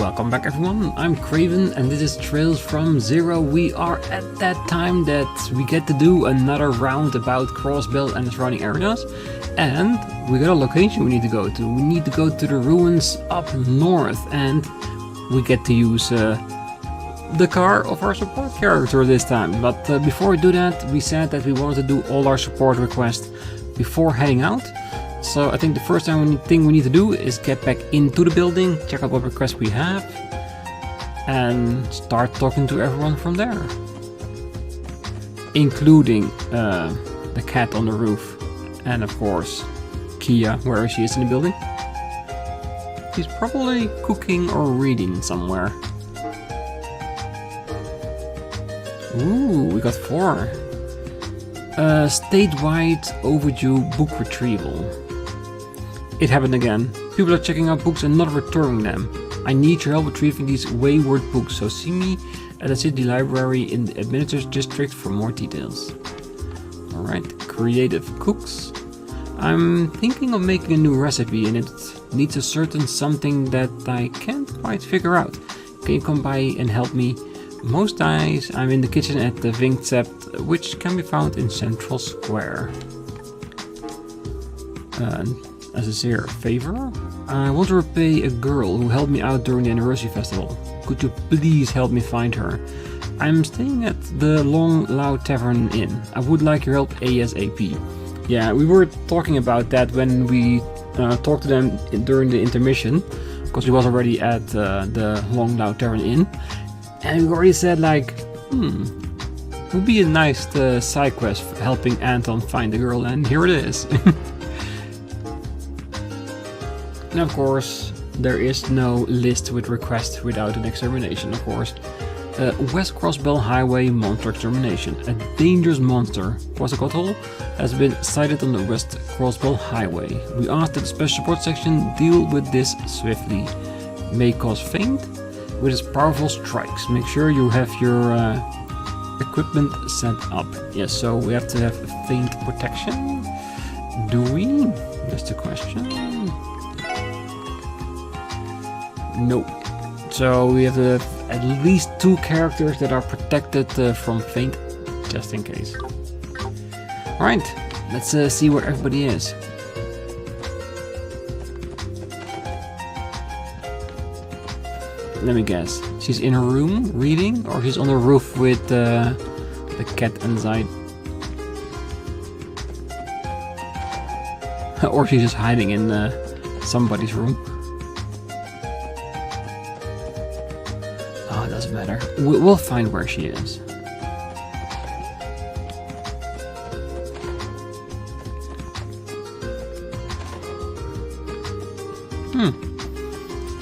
Welcome back everyone, I'm Craven and this is Trails from Zero. We are at that time that we get to do another round about Crossbell and the surrounding areas. And we got a location we need to go to. We need to go to the ruins up north and we get to use the car of our support character this time. But before we do that, we said that we wanted to do all our support requests before heading out. So I think the first thing we need to do is get back into the building, check out what requests we have, and start talking to everyone from there. Including the cat on the roof, and of course Kia, where she is in the building. She's probably cooking or reading somewhere. Ooh, we got 4. Statewide overdue book retrieval. It happened again. People are checking out books and not returning them. I need your help retrieving these wayward books, so see me at the city library in the administrative district for more details. Alright, creative cooks. I'm thinking of making a new recipe and it needs a certain something that I can't quite figure out. Can you come by and help me? Most days I'm in the kitchen at the Vincept, which can be found in Central Square. As a sincere favor, I want to repay a girl who helped me out during the anniversary festival. Could you please help me find her? I'm staying at the Long Loud Tavern Inn. I would like your help ASAP. Yeah, we were talking about that when we talked to them during the intermission, because we was already at the Long Loud Tavern Inn. And we already said like, it would be a nice side quest for helping Anton find the girl, and here it is. And of course, there is no list with requests without an extermination, of course. West Crossbell Highway monster extermination. A dangerous monster, Quetzalcoatl, has been sighted on the West Crossbell Highway. We ask that the special support section deal with this swiftly. May cause faint with its powerful strikes. Make sure you have your equipment set up. Yes, so we have to have faint protection. Do we? That's the question. No. So we have to have at least 2 characters that are protected from faint, just in case. Alright, let's see where everybody is. Let me guess. She's in her room reading, or she's on the roof with the cat inside. Or she's just hiding in somebody's room. Oh, it doesn't matter. We'll find where she is.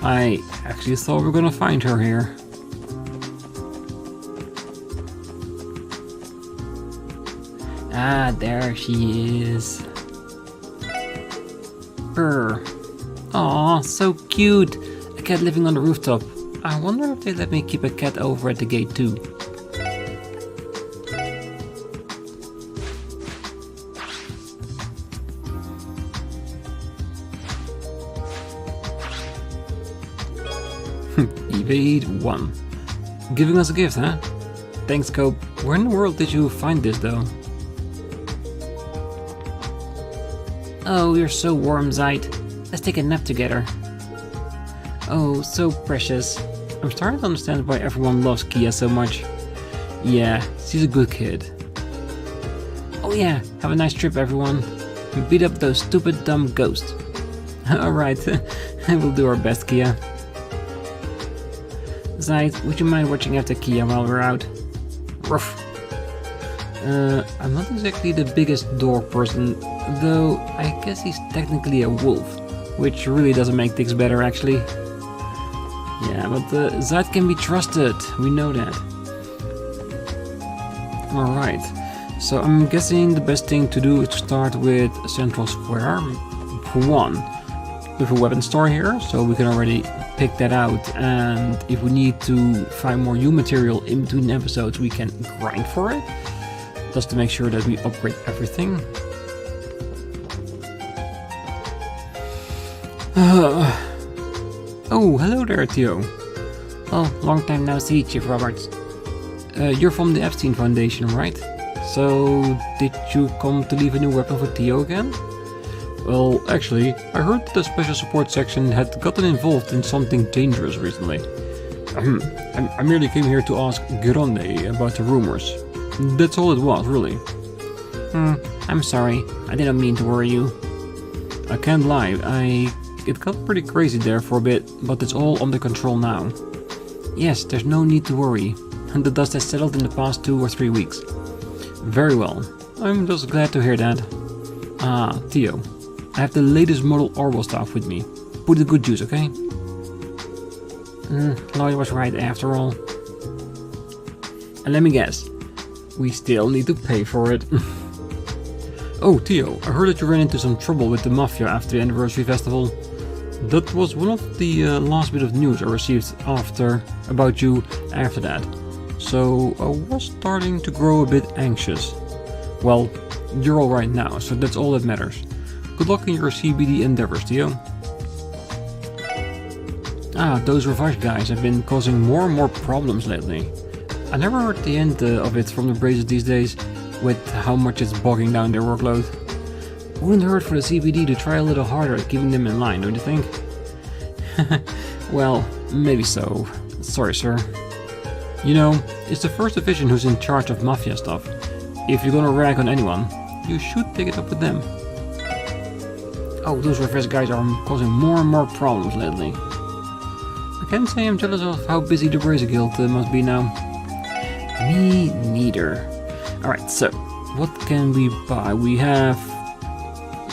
I actually thought we were gonna find her here. Ah, there she is. Aw, so cute. A cat living on the rooftop. I wonder if they let me keep a cat over at the gate too. Evade 1. Giving us a gift, huh? Thanks, Cope. Where in the world did you find this, though? Oh, you're so warm-eyed. Let's take a nap together. Oh, so precious. I'm starting to understand why everyone loves Kia so much. Yeah, she's a good kid. Oh yeah, have a nice trip, everyone. We beat up those stupid dumb ghosts. Alright, we'll do our best, Kia. Zaid, would you mind watching after Kia while we're out? Ruff. I'm not exactly the biggest dog person, though I guess he's technically a wolf, which really doesn't make things better actually. Yeah, but Zaid can be trusted, we know that. Alright, so I'm guessing the best thing to do is to start with Central Square. For one, we have a weapon store here, so we can already pick that out, and if we need to find more U material in between episodes, we can grind for it, just to make sure that we upgrade everything. Oh, hello there, Theo. Oh, long time no see, Chief Roberts. You're from the Epstein Foundation, right? So, did you come to leave a new weapon for Theo again? Well, actually, I heard that the Special Support Section had gotten involved in something dangerous recently. I merely came here to ask Grande about the rumors. That's all it was, really. I'm sorry. I didn't mean to worry you. I can't lie, it got pretty crazy there for a bit, but it's all under control now. Yes, there's no need to worry. The dust has settled in the past 2 or 3 weeks. Very well. I'm just glad to hear that. Theo. I have the latest model Orwell stuff with me. Put it in good use, okay? Lloyd was right after all. And let me guess. We still need to pay for it. Oh, Theo, I heard that you ran into some trouble with the Mafia after the anniversary festival. That was one of the last bit of news I received about you after that. So I was starting to grow a bit anxious. Well, you're alright now, so that's all that matters. Good luck in your CBD endeavors, Theo. Those Revenge guys have been causing more and more problems lately. I never heard the end of it from the Braces these days, with how much it's bogging down their workload. Wouldn't hurt for the CBD to try a little harder at keeping them in line, don't you think? Well, maybe so. Sorry, sir. You know, it's the 1st Division who's in charge of Mafia stuff. If you're gonna rag on anyone, you should take it up with them. Oh, those Reverse guys are causing more and more problems lately. I can't say I'm jealous of how busy the Bracer Guild must be now. Me neither. Alright, so, what can we buy? We have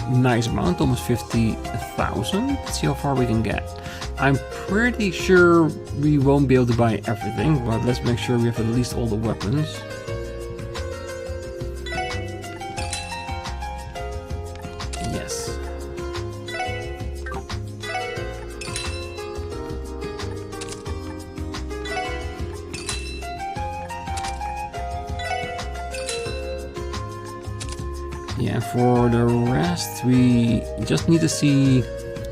a nice amount, almost 50,000. Let's see how far we can get. I'm pretty sure we won't be able to buy everything, but let's make sure we have at least all the weapons. Yes. Yeah, for the rest, we just need to see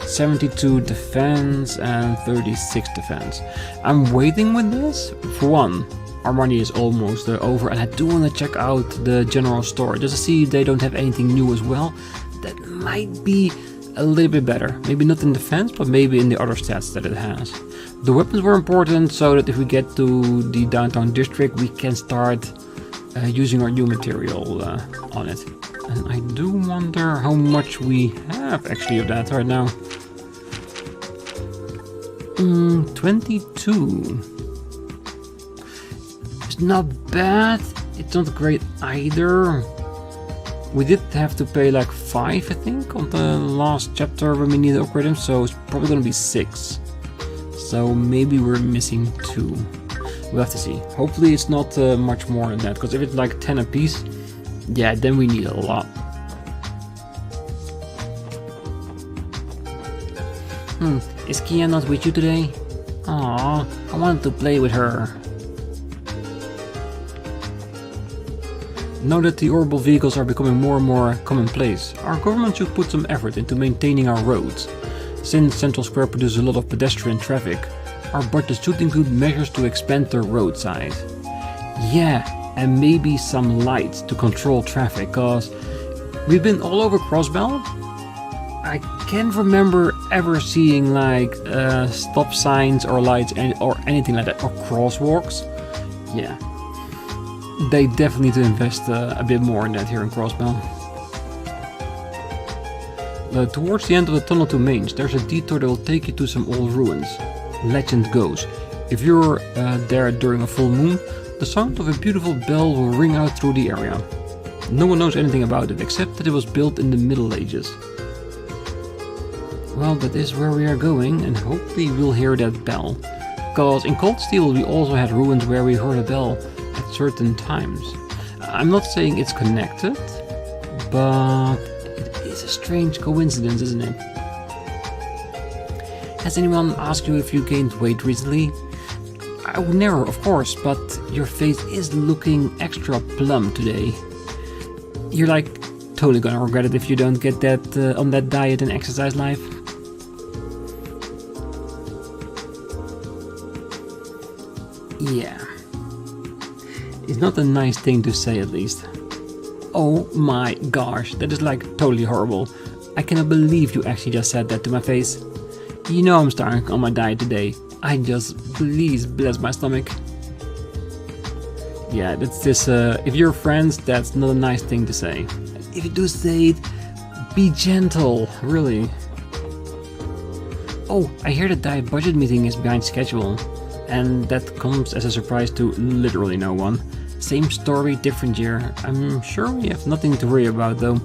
72 defense and 36 defense. I'm waiting with this. For one, our money is almost over, and I do want to check out the general store just to see if they don't have anything new as well. That might be a little bit better. Maybe not in defense, but maybe in the other stats that it has. The weapons were important so that if we get to the downtown district, we can start using our new material on it. And I do wonder how much we have actually of that right now. 22. It's not bad. It's not great either. We did have to pay like 5, I think, on the last chapter when we need to upgrade them, so it's probably gonna be 6. So maybe we're missing 2. We'll have to see. Hopefully it's not much more than that, because if it's like 10 apiece, yeah, then we need a lot. Is Kia not with you today? Aww, I wanted to play with her. Now that the orbital vehicles are becoming more and more commonplace, our government should put some effort into maintaining our roads. Since Central Square produces a lot of pedestrian traffic, our budget should include measures to expand the road size. Yeah, and maybe some lights to control traffic, cause we've been all over Crossbell. I can't remember ever seeing like stop signs or lights or anything like that, or crosswalks. Yeah, they definitely need to invest a bit more in that here in Crossbell. Towards the end of the tunnel to Mainz, there's a detour that will take you to some old ruins. Legend goes, if you're there during a full moon, the sound of a beautiful bell will ring out through the area. No one knows anything about it except that it was built in the Middle Ages. Well, that is where we are going, and hopefully we'll hear that bell. Cause in Cold Steel we also had ruins where we heard a bell at certain times. I'm not saying it's connected, but it is a strange coincidence, isn't it? Has anyone asked you if you gained weight recently? I would never, of course, but your face is looking extra plump today. You're like totally gonna regret it if you don't get that on that diet and exercise life. Yeah. It's not a nice thing to say, at least. Oh my gosh, that is like totally horrible. I cannot believe you actually just said that to my face. You know I'm starting on my diet today. Please bless my stomach. Yeah, that's this, if you're friends, that's not a nice thing to say. If you do say it, be gentle, really. Oh, I hear the diet budget meeting is behind schedule. And that comes as a surprise to literally no one. Same story, different year. I'm sure we have nothing to worry about though.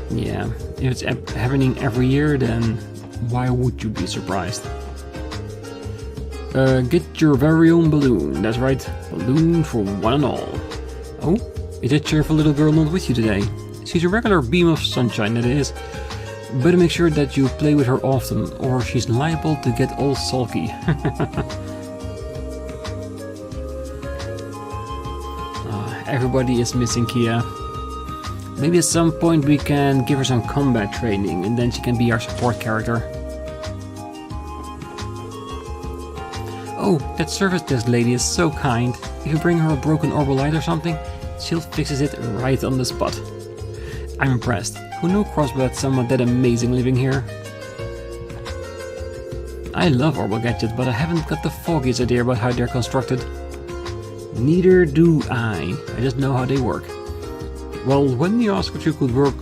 Yeah, if it's happening every year, then why would you be surprised? Get your very own balloon. That's right, balloon for one and all. Oh, is that cheerful little girl not with you today? She's a regular beam of sunshine, that is. Better make sure that you play with her often, or she's liable to get all sulky. Everybody is missing Kia. Maybe at some point we can give her some combat training and then she can be our support character. Oh, that service desk lady is so kind. If you bring her a broken orbital light or something, she'll fixes it right on the spot. I'm impressed. Who knew Crossbell had someone that amazing living here? I love orbital gadgets, but I haven't got the foggiest idea about how they're constructed. Neither do I just know how they work. Well, when you asked if you could work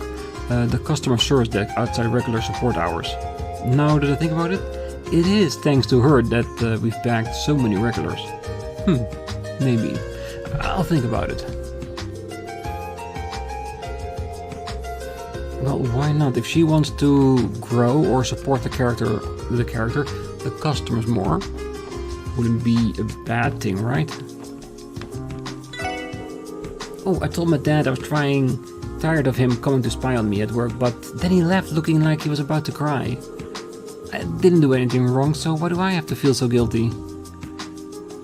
the customer service desk outside regular support hours. Now that I think about it, it is thanks to her that we've bagged so many regulars. Maybe. I'll think about it. Well, why not? If she wants to grow or support the customers more, wouldn't be a bad thing, right? Oh, I told my dad I was tired of him coming to spy on me at work, but then he left looking like he was about to cry. I didn't do anything wrong, so why do I have to feel so guilty?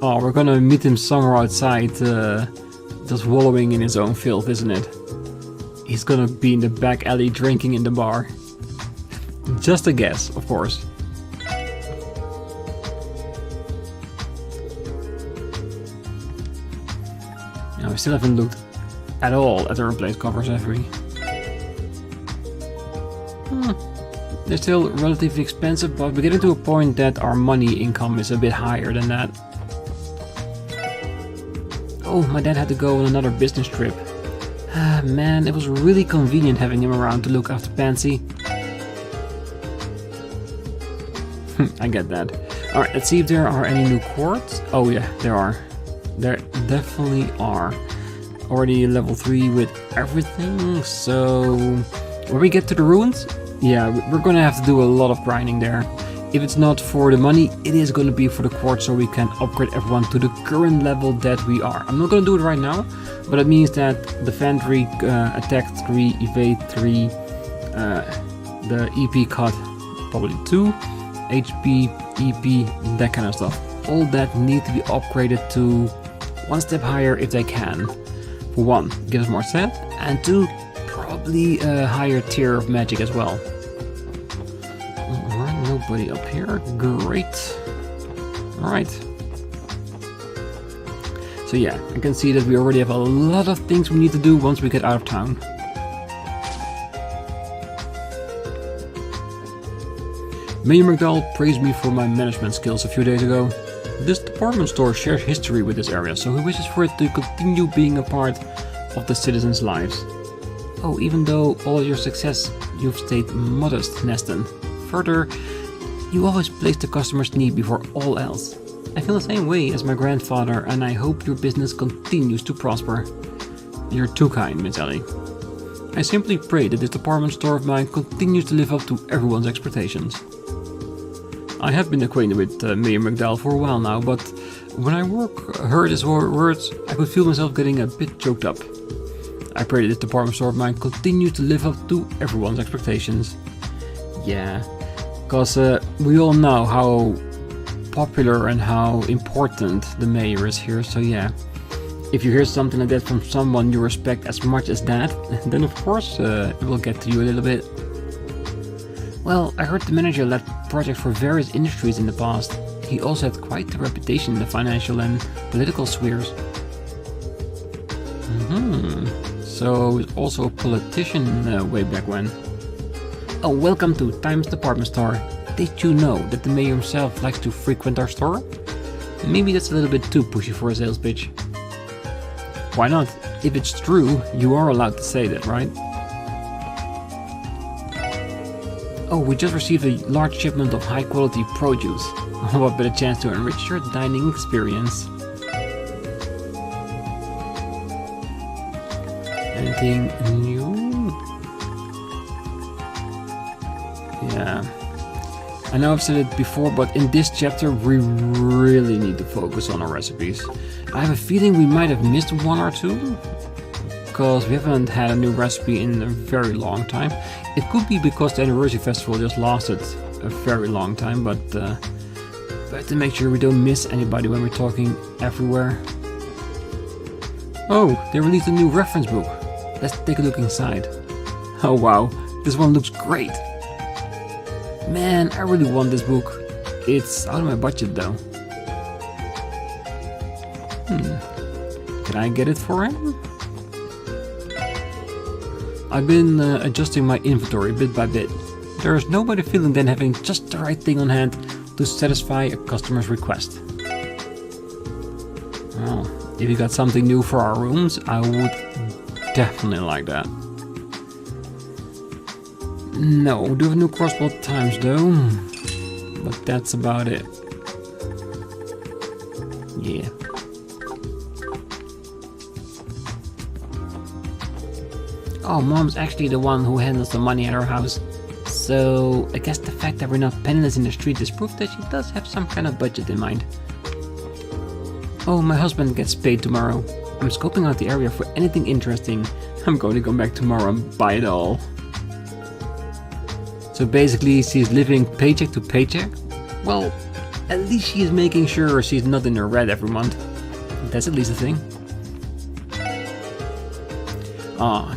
Oh, we're gonna meet him somewhere outside, just wallowing in his own filth, isn't it? He's gonna be in the back alley drinking in the bar. Just a guess, of course. Now, we still haven't looked at all at the replaced covers, have we? They're still relatively expensive, but we're getting to a point that our money income is a bit higher than that. Oh, my dad had to go on another business trip. Man, it was really convenient having him around to look after Pansy. I get that. Alright, let's see if there are any new quartz. Oh yeah, there are. There definitely are. Already level 3 with everything, so... when we get to the ruins, yeah, we're gonna have to do a lot of grinding there. If it's not for the money, it is gonna be for the quartz, so we can upgrade everyone to the current level that we are. I'm not gonna do it right now, but it means that defend 3, attack 3, evade 3, the EP cut probably 2, HP, EP, that kind of stuff. All that need to be upgraded to one step higher if they can. For 1, give us more set, and 2, probably a higher tier of magic as well. Alright, nobody up here. Great. Alright. So yeah, I can see that we already have a lot of things we need to do once we get out of town. Mayor McDowell praised me for my management skills a few days ago. This department store shares history with this area, so he wishes for it to continue being a part of the citizens' lives. Oh, even though all your success, you've stayed modest, Neston. Further, you always place the customer's need before all else. I feel the same way as my grandfather, and I hope your business continues to prosper. You're too kind, Miss Ellie. I simply pray that this department store of mine continues to live up to everyone's expectations. I have been acquainted with Mayor McDowell for a while now, but when I heard his words, I could feel myself getting a bit choked up. I pray that this department store of mine continues to live up to everyone's expectations. Yeah, because we all know how popular and how important the mayor is here, so yeah. If you hear something like that from someone you respect as much as that, then of course it will get to you a little bit. Well, I heard the manager led projects for various industries in the past. he also had quite the reputation in the financial and political spheres. So he's also a politician way back when. Oh, welcome to Time's department store. Did you know that the mayor himself likes to frequent our store? Maybe that's a little bit too pushy for a sales pitch. Why not? If it's true, you are allowed to say that, right? Oh, we just received a large shipment of high quality produce. What better chance to enrich your dining experience? Anything new? Yeah. I know I've said it before, but in this chapter we really need to focus on our recipes. I have a feeling we might have missed one or two, because we haven't had a new recipe in a very long time. It could be because the anniversary festival just lasted a very long time, but to make sure we don't miss anybody when we're talking everywhere. Oh, they released a new reference book. Let's take a look inside. Oh wow, this one looks great. Man, I really want this book. It's out of my budget though. Can I get it for him? I've been adjusting my inventory bit by bit. There is no better feeling than having just the right thing on hand to satisfy a customer's request. Well, if you got something new for our rooms, I would definitely like that. No, we do have new Crossbell times though, but that's about it. Yeah. Oh, Mom's actually the one who handles the money at our house. So I guess the fact that we're not penniless in the street is proof that she does have some kind of budget in mind. Oh, my husband gets paid tomorrow. I'm scoping out the area for anything interesting. I'm going to go back tomorrow and buy it all. So basically she's living paycheck to paycheck? Well, at least she's making sure she's not in the red every month. That's at least a thing.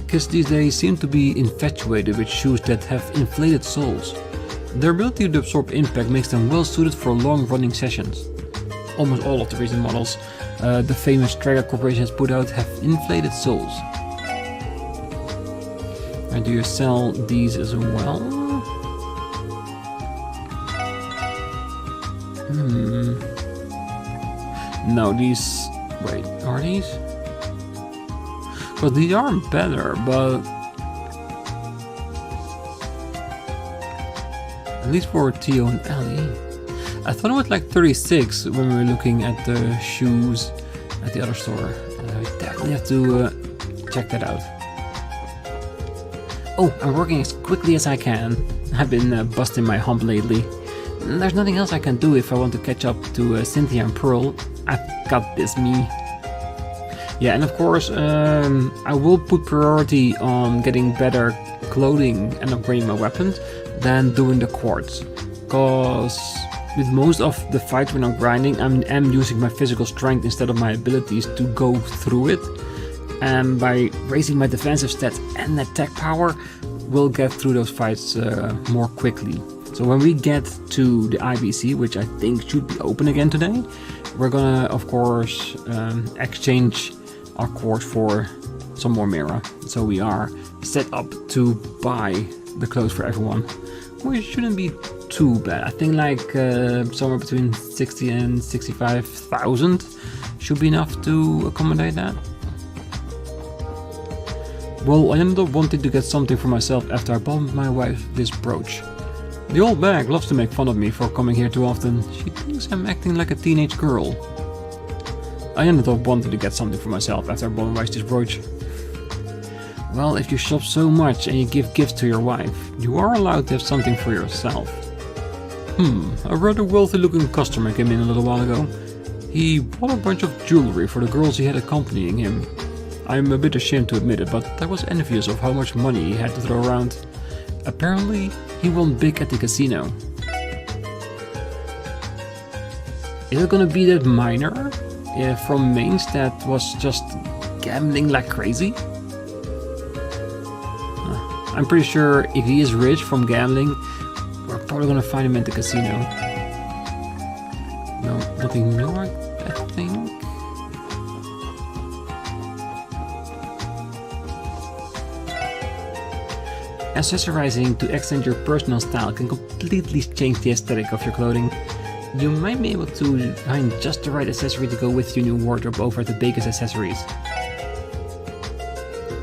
Kids these days seem to be infatuated with shoes that have inflated soles. Their ability to absorb impact makes them well suited for long-running sessions. Almost all of the recent models the famous Traeger Corporation has put out have inflated soles. And do you sell these as well? No, these... Wait, are these? Well, these aren't better, but... At least for Theo and Ellie. I thought it was like 36 when we were looking at the shoes at the other store. I definitely have to check that out. Oh, I'm working as quickly as I can. I've been busting my hump lately. There's nothing else I can do if I want to catch up to Cynthia and Pearl. I've got this, me. Yeah, and of course, I will put priority on getting better clothing and upgrading my weapons than doing the quartz. Cause with most of the fights when I'm grinding, I'm using my physical strength instead of my abilities to go through it. And by raising my defensive stats and attack power, we'll get through those fights more quickly. So when we get to the IBC, which I think should be open again today, we're gonna, of course, exchange our quartz for some more mirror. So we are set up to buy the clothes for everyone, which shouldn't be too bad. I think like somewhere between 60 and 65,000 should be enough to accommodate that. Well, I ended up wanting to get something for myself after I bought my wife this brooch. The old bag loves to make fun of me for coming here too often. She thinks I'm acting like a teenage girl. I ended up wanting to get something for myself after I bought my wife this brooch. Well, if you shop so much and you give gifts to your wife, you are allowed to have something for yourself. A rather wealthy looking customer came in a little while ago. He bought a bunch of jewelry for the girls he had accompanying him. I'm a bit ashamed to admit it, but I was envious of how much money he had to throw around. Apparently, he won big at the casino. Is it gonna be that miner from Mainz that was just gambling like crazy? I'm pretty sure if he is rich from gambling, we're probably gonna find him at the casino. No, nothing new, I think. Accessorizing to extend your personal style can completely change the aesthetic of your clothing. You might be able to find just the right accessory to go with your new wardrobe over at the biggest accessories.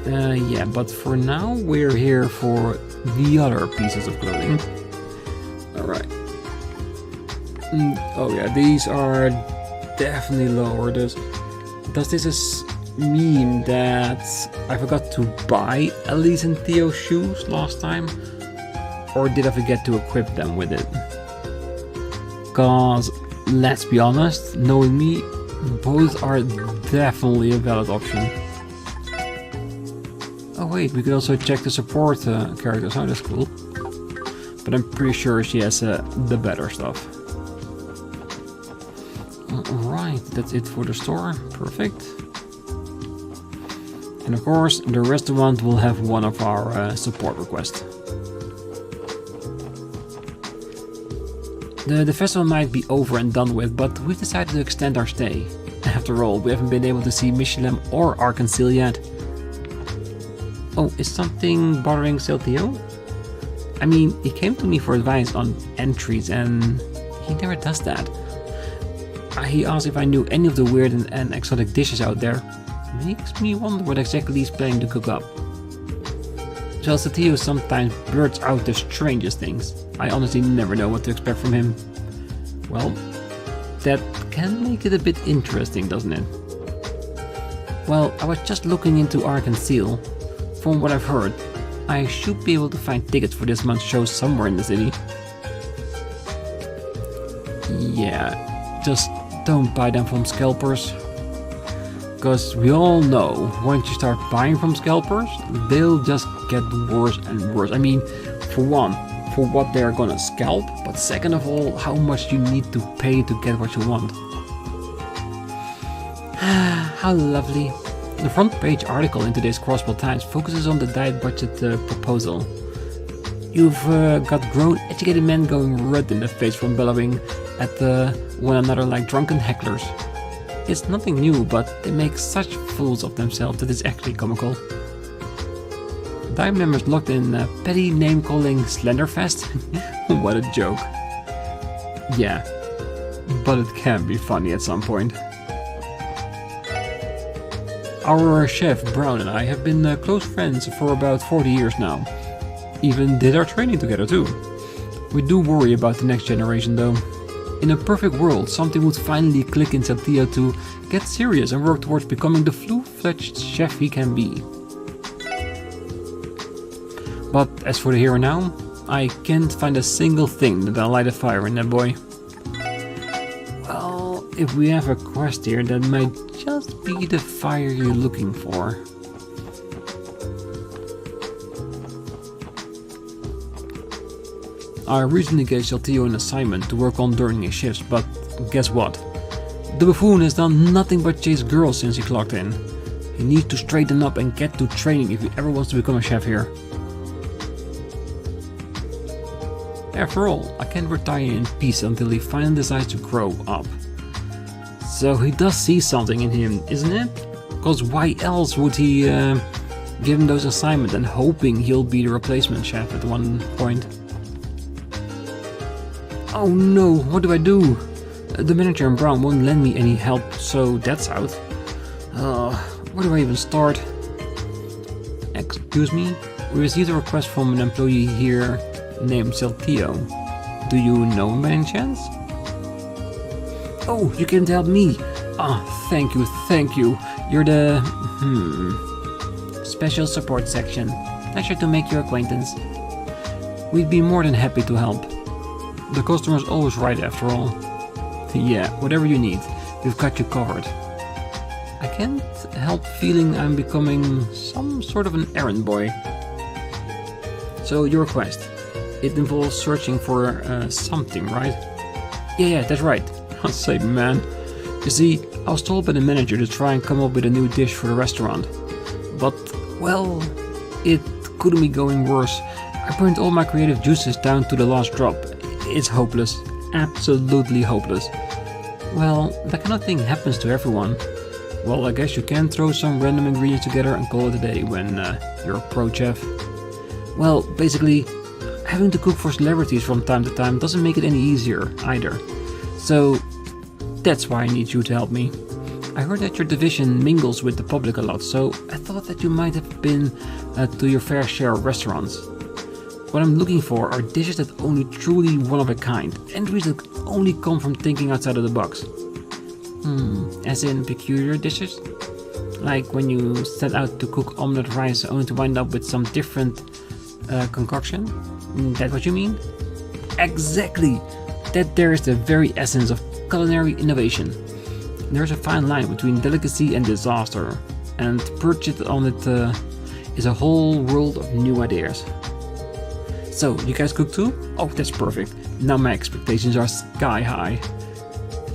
Yeah, but for now we're here for the other pieces of clothing. Alright. Oh yeah, these are definitely lower. Does this mean that I forgot to buy Elise and Theo's shoes last time? Or did I forget to equip them with it? Cause, let's be honest, knowing me, both are definitely a valid option. Oh wait, we could also check the support characters, oh that's cool. But I'm pretty sure she has the better stuff. Alright, that's it for the store, perfect. And of course, the restaurant will have one of our support requests. The festival might be over and done with, but we've decided to extend our stay. After all, we haven't been able to see Michelin or Arkansas yet. Oh, is something bothering Siltio? I mean, he came to me for advice on entries and he never does that. He asked if I knew any of the weird and exotic dishes out there. Makes me wonder what exactly he's planning to cook up. While Siltio sometimes blurts out the strangest things, I honestly never know what to expect from him. Well, that can make it a bit interesting, doesn't it? Well, I was just looking into Arkansas. From what I've heard, I should be able to find tickets for this month's show somewhere in the city. Yeah, just don't buy them from scalpers. Because we all know, once you start buying from scalpers, they'll just get worse and worse. I mean, for one, for what they're gonna scalp, but second of all, how much you need to pay to get what you want. How lovely. The front page article in today's Crossbell Times focuses on the diet budget proposal. You've got grown, educated men going red in the face from bellowing at one another like drunken hecklers. It's nothing new, but they make such fools of themselves that it's actually comical. Dive members locked in petty name-calling Slenderfest? What a joke. Yeah, but it can be funny at some point. Our chef, Brown, and I have been close friends for about 40 years now. Even did our training together too. We do worry about the next generation though. In a perfect world, something would finally click in Theo to get serious and work towards becoming the full-fledged chef he can be. But as for the here and now, I can't find a single thing that'll light a fire in that boy. Well, if we have a quest here, that might just be the fire you're looking for. I recently gave Saltillo an assignment to work on during his shifts, but guess what? The buffoon has done nothing but chase girls since he clocked in. He needs to straighten up and get to training if he ever wants to become a chef here. After all, I can't retire in peace until he finally decides to grow up. So he does see something in him, isn't it? Because why else would he give him those assignments and hoping he'll be the replacement chef at one point? Oh no, what do I do? The manager and Brown won't lend me any help, so that's out. Where do I even start? Excuse me? We received a request from an employee here named Siltio. Do you know him by any chance? Oh, you came to help me! Ah, thank you. You're the... Special support section. Pleasure to make your acquaintance. We'd be more than happy to help. The customer's always right after all. Yeah, whatever you need, we've got you covered. I can't help feeling I'm becoming some sort of an errand boy. So your request, it involves searching for something, right? Yeah, that's right. I'll say, man. You see, I was told by the manager to try and come up with a new dish for the restaurant. But, well, it couldn't be going worse. I burned all my creative juices down to the last drop. It's hopeless. Absolutely hopeless. Well, that kind of thing happens to everyone. Well, I guess you can throw some random ingredients together and call it a day when you're a pro chef. Well, basically, having to cook for celebrities from time to time doesn't make it any easier either. So that's why I need you to help me. I heard that your division mingles with the public a lot, so I thought that you might have been to your fair share of restaurants. What I'm looking for are dishes that only truly one of a kind, entries that only come from thinking outside of the box. As in peculiar dishes? Like when you set out to cook omelette rice only to wind up with some different concoction? That what you mean? Exactly! That there is the very essence of culinary innovation. There's a fine line between delicacy and disaster, and perched on it is a whole world of new ideas. So, you guys cook too? Oh, that's perfect. Now my expectations are sky high.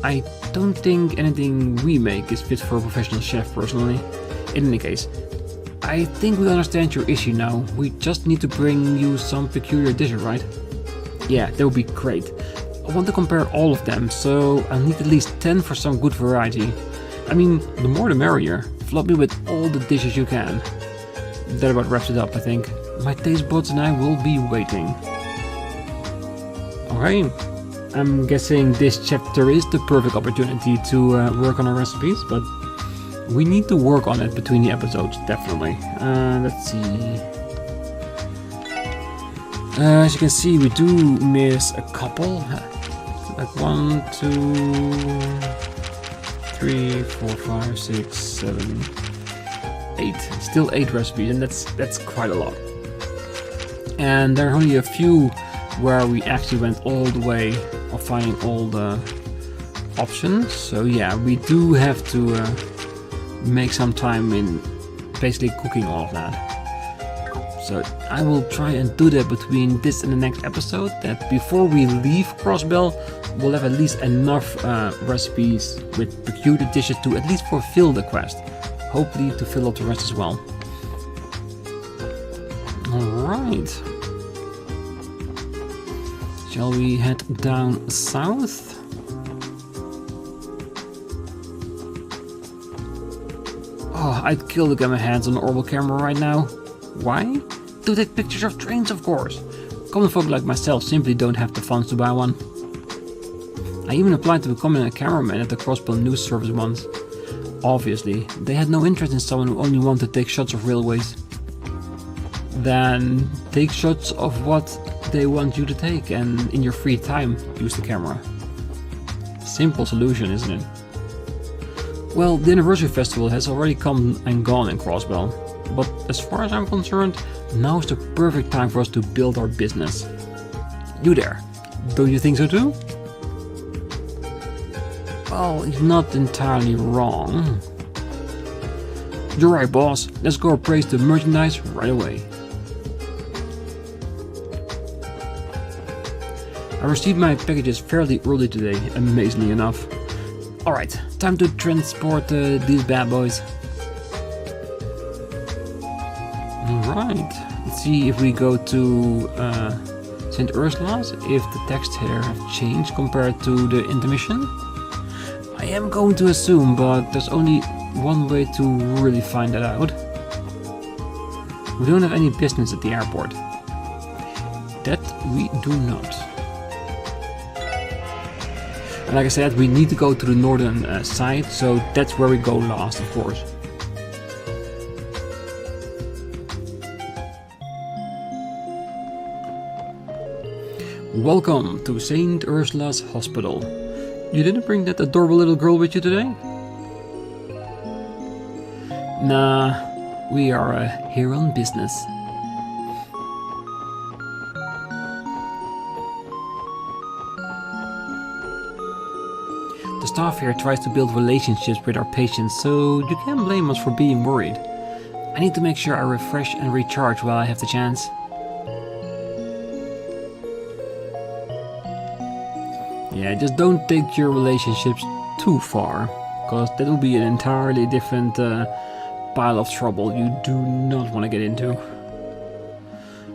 I don't think anything we make is fit for a professional chef personally. In any case, I think we understand your issue now. We just need to bring you some peculiar dishes, right? Yeah, that would be great. I want to compare all of them, so I'll need at least 10 for some good variety. I mean, the more the merrier. Flood me with all the dishes you can. That about wraps it up, I think. My taste buds and I will be waiting. Alright, I'm guessing this chapter is the perfect opportunity to work on our recipes, but we need to work on it between the episodes, definitely. Let's see. As you can see, we do miss a couple. Like 1, 2, 3, 4, 5, 6, 7, 8. Still 8 recipes, and that's quite a lot. And there are only a few where we actually went all the way of finding all the options. So yeah, we do have to make some time in basically cooking all of that. So I will try and do that between this and the next episode, that before we leave Crossbell, we'll have at least enough recipes with peculiar dishes to at least fulfill the quest. Hopefully to fill up the rest as well. Alright. Shall we head down south? Oh, I'd kill to get my hands on an orbital camera right now. Why? To take pictures of trains, of course. Common folk like myself simply don't have the funds to buy one. I even applied to becoming a cameraman at the Crossbell News Service once. Obviously, they had no interest in someone who only wanted to take shots of railways. Then take shots of what they want you to take, and in your free time use the camera. Simple solution, isn't it? Well, the anniversary festival has already come and gone in Crossbell, but as far as I'm concerned, now is the perfect time for us to build our business. You there, don't you think so too? Well, he's not entirely wrong. You're right, boss. Let's go appraise the merchandise right away. I received my packages fairly early today, amazingly enough. Alright, time to transport these bad boys. Alright, let's see if we go to St. Ursula's, if the text here have changed compared to the intermission. I am going to assume, but there's only one way to really find that out. We don't have any business at the airport. That we do not. And like I said, we need to go to the northern side, so that's where we go last, of course. Welcome to St. Ursula's Hospital. You didn't bring that adorable little girl with you today? Nah, we are here on business. The staff here tries to build relationships with our patients, so you can't blame us for being worried. I need to make sure I refresh and recharge while I have the chance. Yeah, just don't take your relationships too far, because that will be an entirely different pile of trouble you do not want to get into.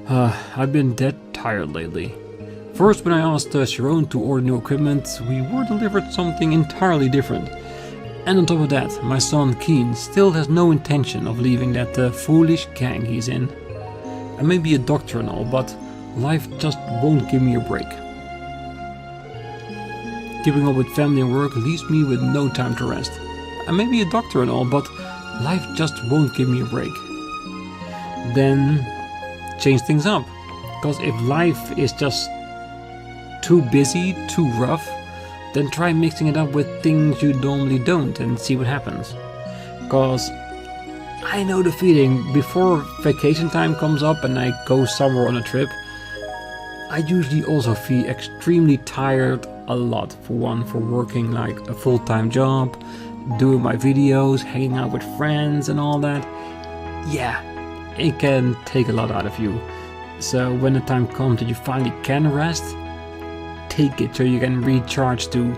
I've been dead tired lately. First, when I asked Sharon to order new equipment, we were delivered something entirely different. And on top of that, my son Keen still has no intention of leaving that foolish gang he's in. I may be a doctor and all, but life just won't give me a break. Keeping up with family and work leaves me with no time to rest. I may be a doctor and all, but life just won't give me a break. Then change things up. Because if life is just too busy, too rough, then try mixing it up with things you normally don't and see what happens. Because I know the feeling, before vacation time comes up and I go somewhere on a trip, I usually also feel extremely tired a lot. For working like a full-time job, doing my videos, hanging out with friends and all that. Yeah, it can take a lot out of you. So when the time comes that you finally can rest, take it so you can recharge to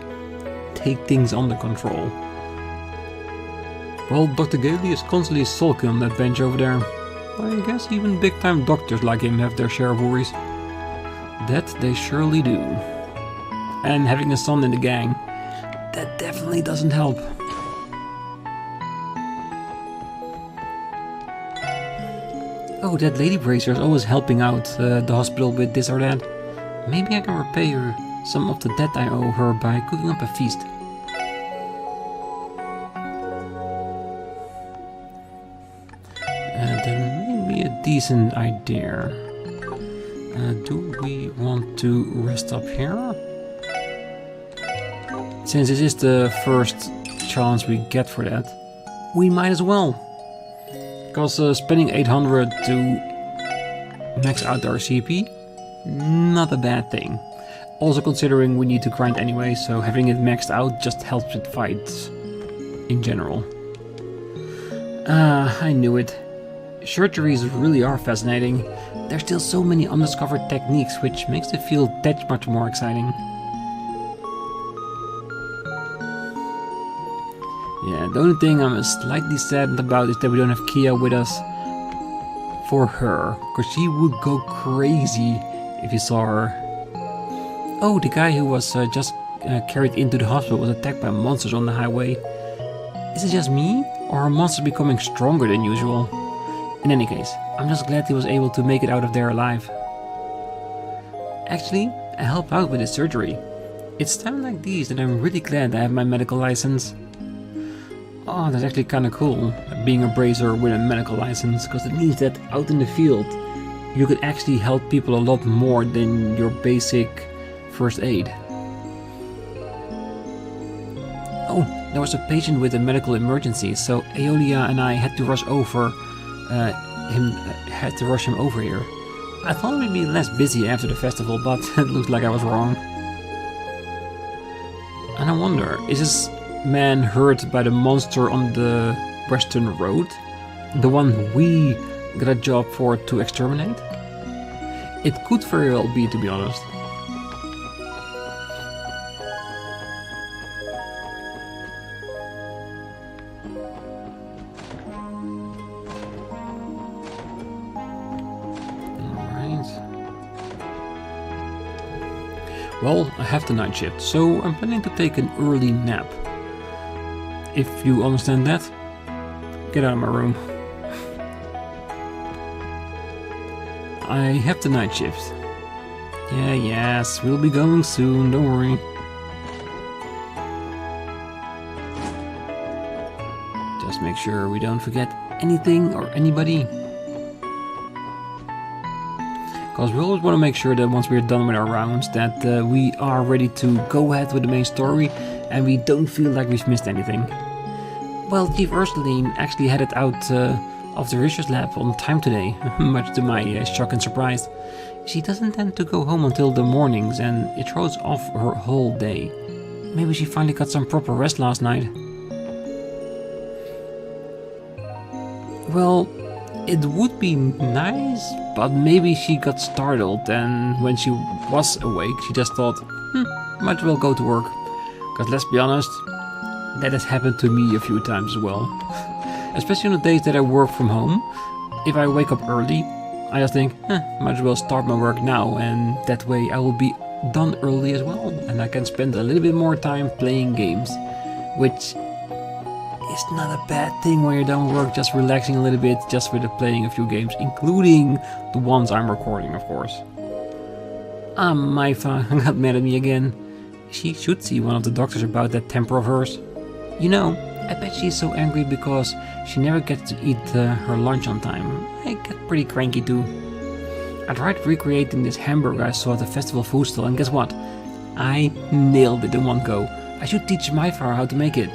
take things under control. Well, Dr. Gailey is constantly sulking on that bench over there. I guess even big-time doctors like him have their share of worries. That they surely do. And having a son in the gang, that definitely doesn't help. Oh, that lady bracer is always helping out the hospital with this or that. Maybe I can repay her some of the debt I owe her by cooking up a feast. That may be a decent idea. Do we want to rest up here? Since this is the first chance we get for that, we might as well. Because spending 800 to max out our CP, not a bad thing. Also considering we need to grind anyway, so having it maxed out just helps with fights in general. I knew it. Surgeries really are fascinating. There's still so many undiscovered techniques, which makes the field that much more exciting. Yeah, the only thing I'm slightly saddened about is that we don't have Kia with us for her, because she would go crazy if you saw her. Oh, the guy who was just carried into the hospital was attacked by monsters on the highway. Is it just me, or are monsters becoming stronger than usual? In any case, I'm just glad he was able to make it out of there alive. Actually, I help out with his surgery. It's times like these that I'm really glad I have my medical license. Oh, that's actually kinda cool, being a bracer with a medical license, because it means that out in the field, you could actually help people a lot more than your basic first aid. Oh, there was a patient with a medical emergency, so Aeolia and I had to rush him over here. I thought we'd be less busy after the festival, but it looks like I was wrong. And I wonder, is this man hurt by the monster on the Western Road? The one we got a job for to exterminate? It could very well be, to be honest. Well, I have the night shift, so I'm planning to take an early nap. If you understand that, get out of my room. I have the night shift. Yes, we'll be going soon, don't worry. Just make sure we don't forget anything or anybody. Because we always want to make sure that once we're done with our rounds that we are ready to go ahead with the main story and we don't feel like we've missed anything. Well, Chief Ursula actually headed out of the research lab on time today, much to my shock and surprise. She doesn't tend to go home until the mornings and it throws off her whole day. Maybe she finally got some proper rest last night. Well, it would be nice, but maybe she got startled and when she was awake she just thought, might as well go to work. Because let's be honest, that has happened to me a few times as well. Especially on the days that I work from home. If I wake up early, I just think, might as well start my work now and that way I will be done early as well, and I can spend a little bit more time playing games, which is not a bad thing when you're done work, just relaxing a little bit, just with playing a few games, including the ones I'm recording, of course. Maifa got mad at me again. She should see one of the doctors about that temper of hers. You know, I bet she's so angry because she never gets to eat her lunch on time. I get pretty cranky too. I tried recreating this hamburger I saw at the festival food stall, and guess what? I nailed it in one go. I should teach Maifa how to make it.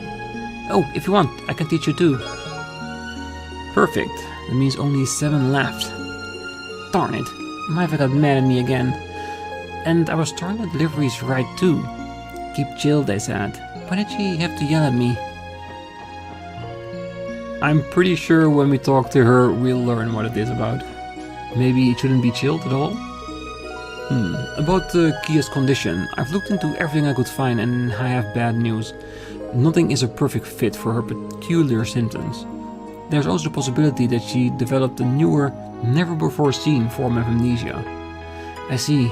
Oh, if you want, I can teach you too. Perfect. That means only 7 left. Darn it. Maifa got mad at me again. And I was starting the deliveries right too. Keep chill, they said. Why did she have to yell at me? I'm pretty sure when we talk to her, we'll learn what it is about. Maybe it shouldn't be chilled at all? About Kia's condition, I've looked into everything I could find and I have bad news. Nothing is a perfect fit for her peculiar symptoms. There's also the possibility that she developed a newer, never-before-seen form of amnesia. I see.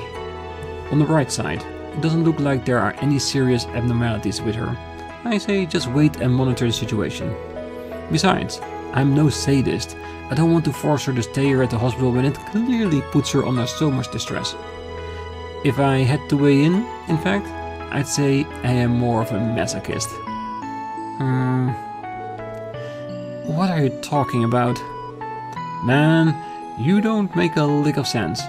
On the bright side, it doesn't look like there are any serious abnormalities with her. I say just wait and monitor the situation. Besides, I'm no sadist. I don't want to force her to stay here at the hospital when it clearly puts her under so much distress. If I had to weigh in fact, I'd say I am more of a masochist. What are you talking about? Man, you don't make a lick of sense.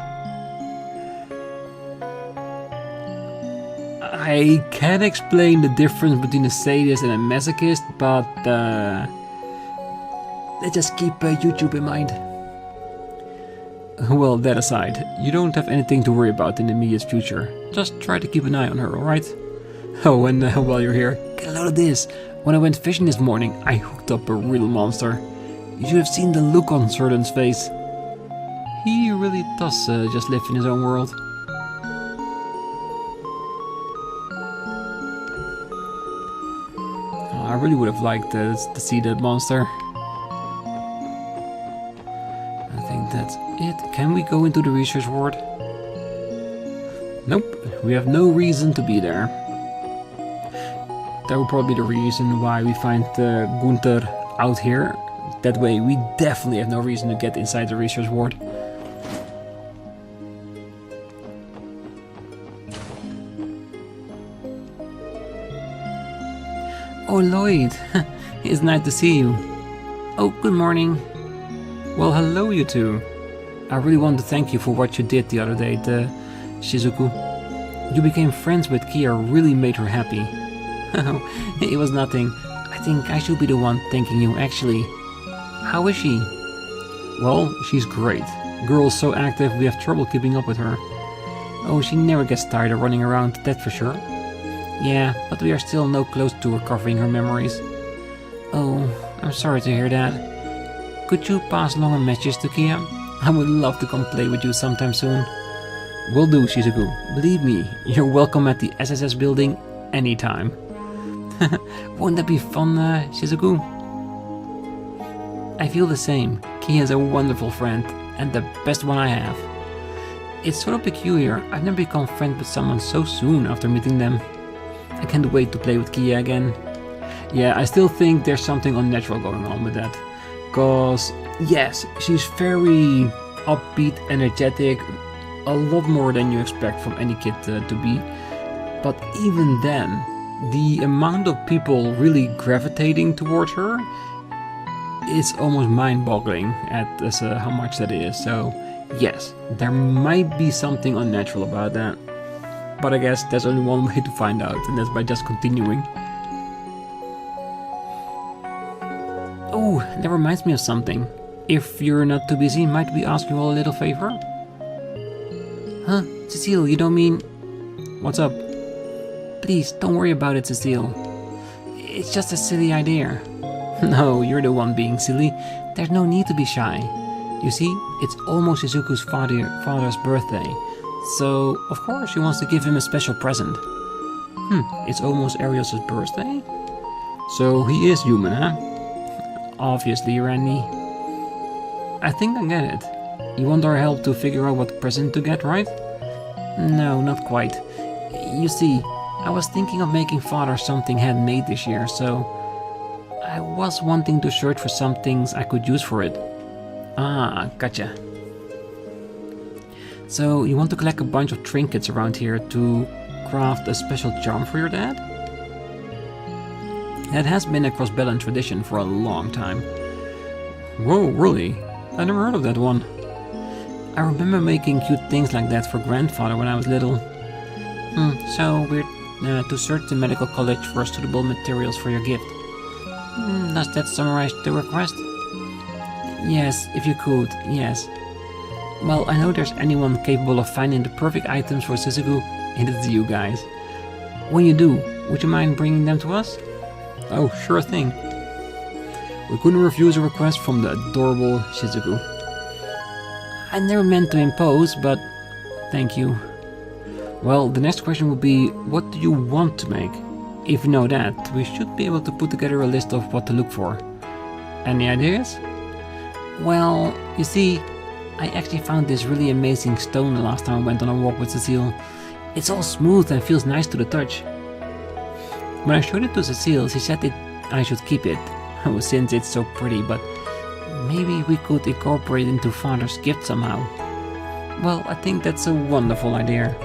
I can't explain the difference between a sadist and a masochist, but let's just keep YouTube in mind. Well, that aside, you don't have anything to worry about in the immediate future. Just try to keep an eye on her, alright? Oh, and while you're here, get a load of this. When I went fishing this morning, I hooked up a real monster. You should have seen the look on Serdan's face. He really does just live in his own world. I really would have liked to see that monster. I think that's it. Can we go into the research ward? Nope, we have no reason to be there. That would probably be the reason why we find Gunther out here. That way we definitely have no reason to get inside the research ward. Oh, Lloyd, it's nice to see you. Oh, good morning. Well, hello you two. I really want to thank you for what you did the other day to Shizuku. You became friends with Kia, really made her happy. It was nothing. I think I should be the one thanking you, actually. How is she? Well, she's great. Girl's so active, we have trouble keeping up with her. Oh, she never gets tired of running around, that's for sure. Yeah, but we are still no close to recovering her memories. Oh, I'm sorry to hear that. Could you pass along a message to Kia? I would love to come play with you sometime soon. Will do, Shizuku. Believe me, you're welcome at the SSS building anytime. Won't that be fun, Shizuku? I feel the same. Kia is a wonderful friend, and the best one I have. It's sort of peculiar. I've never become friends with someone so soon after meeting them. I can't wait to play with Kia again. Yeah, I still think there's something unnatural going on with that. Cause, yes, she's very upbeat, energetic, a lot more than you expect from any kid to be. But even then, the amount of people really gravitating towards her is almost mind-boggling at how much that is. So, yes, there might be something unnatural about that. But I guess there's only one way to find out, and that's by just continuing. Oh, that reminds me of something. If you're not too busy, might we ask you all a little favor? Huh? Cecile, you don't mean... What's up? Please, don't worry about it, Cecile. It's just a silly idea. No, you're the one being silly. There's no need to be shy. You see, it's almost Shizuku's father's birthday. So, of course, she wants to give him a special present. It's almost Arios' birthday? So he is human, huh? Obviously, Randy. I think I get it. You want our help to figure out what present to get, right? No, not quite. You see, I was thinking of making Father something handmade this year, so I was wanting to search for some things I could use for it. Ah, gotcha. So you want to collect a bunch of trinkets around here to craft a special charm for your dad? That has been a Crossbell tradition for a long time. Whoa, really? I never heard of that one. I remember making cute things like that for grandfather when I was little. So we're to search the medical college for suitable materials for your gift. Does that summarize the request? Yes, if you could, yes. Well, I know there's anyone capable of finding the perfect items for Shizuku, and it's you guys. When you do, would you mind bringing them to us? Oh, sure thing. We couldn't refuse a request from the adorable Shizuku. I never meant to impose, but thank you. Well, the next question would be, what do you want to make? If you know that, we should be able to put together a list of what to look for. Any ideas? Well, you see, I actually found this really amazing stone the last time I went on a walk with Cecile. It's all smooth and feels nice to the touch. When I showed it to Cecile, she said I should keep it, since it's so pretty, but maybe we could incorporate it into Father's gift somehow. Well, I think that's a wonderful idea.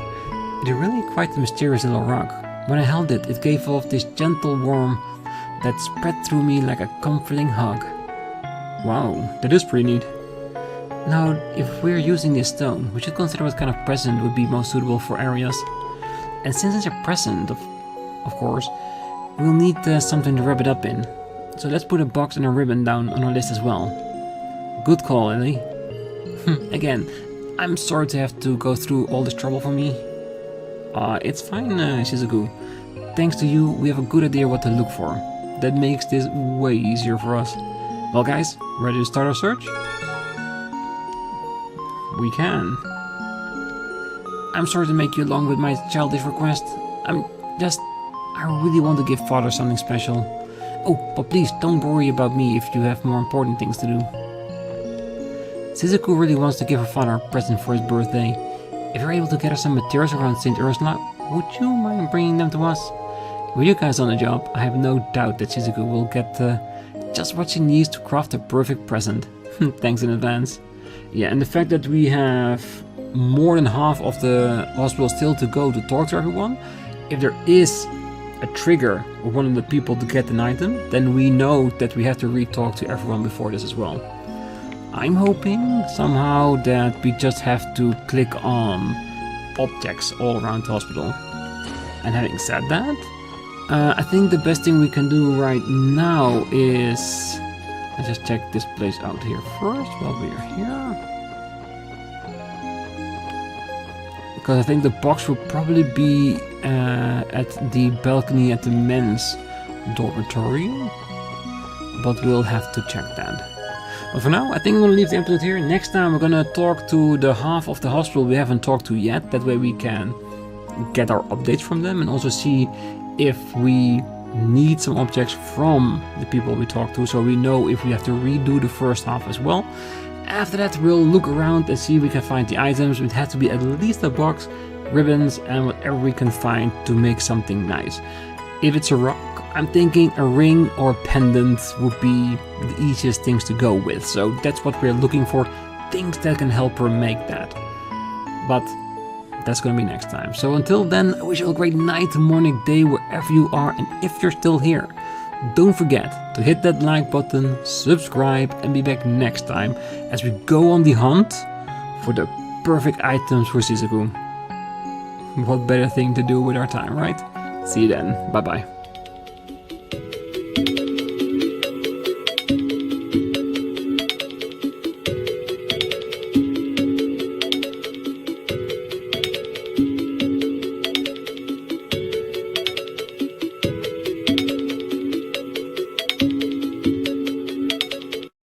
It's really quite a mysterious little rock. When I held it, it gave off this gentle warmth that spread through me like a comforting hug. Wow, that is pretty neat. Now, if we're using this stone, we should consider what kind of present would be most suitable for areas. And since it's a present, of course, we'll need something to wrap it up in. So let's put a box and a ribbon down on our list as well. Good call, Ellie. Again, I'm sorry to have to go through all this trouble for me. It's fine, Shizuku. Thanks to you, we have a good idea what to look for. That makes this way easier for us. Well guys, ready to start our search? We can. I'm sorry to make you along with my childish request. I really want to give Father something special. Oh, but please don't worry about me if you have more important things to do. Shizuku really wants to give her father a present for his birthday. If you're able to gather some materials around St. Ursula, would you mind bringing them to us? With you guys on the job, I have no doubt that Shizuku will get just what she needs to craft a perfect present. Thanks in advance. Yeah, and the fact that we have more than half of the hospital still to go to talk to everyone, if there is a trigger or one of the people to get an item, then we know that we have to re-talk to everyone before this as well. I'm hoping somehow that we just have to click on objects all around the hospital. And having said that, I think the best thing we can do right now is... Let's just check this place out here first while we're here. Because I think the box will probably be at the balcony at the men's dormitory. But we'll have to check that. But for now, I think I'm going to leave the episode here. Next time we're going to talk to the half of the hospital we haven't talked to yet. That way we can get our updates from them and also see if we need some objects from the people we talk to, so we know if we have to redo the first half as well. After that, we'll look around and see if we can find the items. It has to be at least a box, ribbons, and whatever we can find to make something nice. If it's a rock, I'm thinking a ring or pendant would be the easiest things to go with. So that's what we're looking for, things that can help her make that. But that's gonna be next time. So until then, I wish you a great night, morning, day, wherever you are. And if you're still here, don't forget to hit that like button, subscribe, and be back next time as we go on the hunt for the perfect items for Shizuku. What better thing to do with our time, right? See you then. Bye bye.